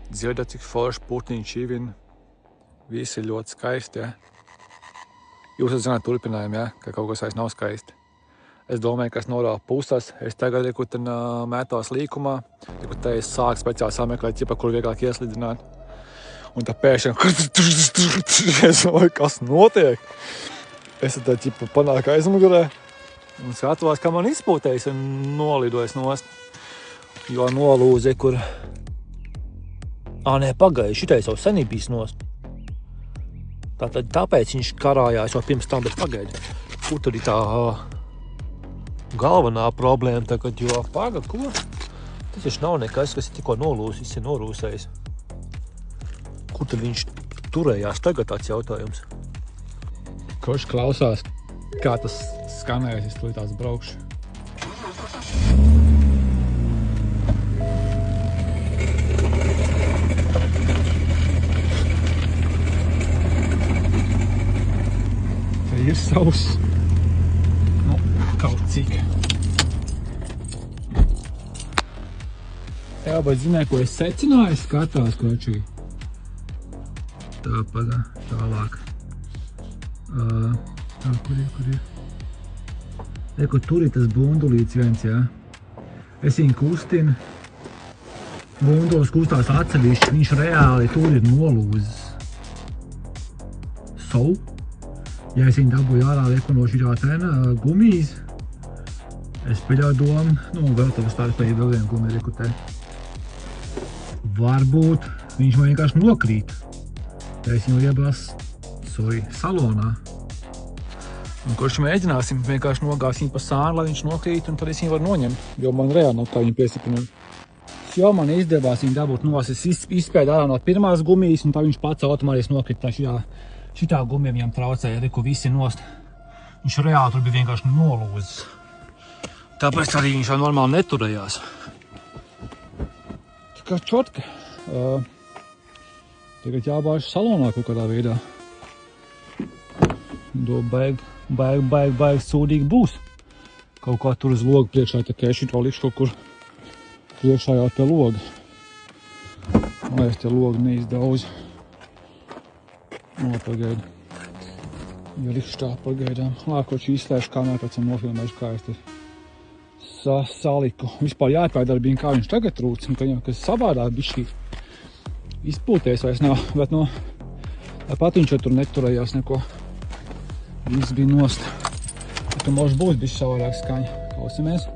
Dzirdat, cik forši putniņš čivina. Visi ir ļoti skaisti, ja? Jūs zināt turpinājumu, ja? Ka kaut kas vairs nav skaisti. Es domāju, ka es norāvu pusas. Es tagad mētos līkumā. Te es sāku speciāli sameklēt, kur vieglāk ieslidināt. Un tā pēkšņi... Es domāju, kas notiek? Es tā panāku aizmugurē. Un skatos, kā man izpūtējis un nolidojis nost. Jo nolūze, kur... Nē, pagaidi, šitais jau senī bijis nost. Tāpēc viņš karājās jau pirms tam, bet pagaidi. Kur tur ir tā galvenā problēma tagad, jo pagaidi, ko? Tas taču nav nekas, kas ir tikko nolūzis, viss ir norūsējis. Kur tad viņš turējās tagad tāds jautājums? Kurš klausās, kā tas skanējas, es tās braukšu. Ir savs, kaut cik. Jā, bet zināju, ko es secināju, skatās, kočī. Tā, paga, tālāk. Tā, kur ir? Eko, tur ir tas bundulīts viens, jā. Es viņu kustinu. Bundulis kustās atsevišķi, viņš reāli tur ir nolūzis. Ja es viņu dabūju ārā lieku no šī gumijas, es pieļauju domu, vēl tev starpēji vēl vienu gumiju lieku te. Varbūt viņš man vienkārši nokrīt. Tā es viņu iebās salonā. Un kurš mēģināsim, vienkārši nogās viņu pa sānu, lai viņš nokrīt, un tad es viņu varu noņemt, jo man reāli nav kā viņu piesipināt. Jo man izdevās viņu dabūt nos, es izspēju ārā no pirmās gumijas, un tā viņš pats automātiski nokrīt. Šitā gumija viņam traucēja, ko visi nost. Viņš reāli tur bija vienkārši nolūzis. Tāpēc arī viņš jau normāli neturējās. Tā kā čotka. Tagad jābāž salonā kaut kādā veidā. Baigi sūdīgi būs. Kaut kā tur uz logu priekšā, tā kā es šito likšu kaut kur priekšā jau te logi. Lai es te logu neizdauzi. Pagaidi. Jo likšu tā pagaidām. Lākoši izslēšu kameru, pēc tam nofilmēšu, kā es te saliku. Vispār jāpēdarbina, kā viņš tagad trūc, un ka jau kas savādāk bišķī izpūties vairs nav, bet pat viņš jau tur neturējās neko. Viss bija nost. Bet tu možs būs bišķi savādāk skaņa. Klausimies.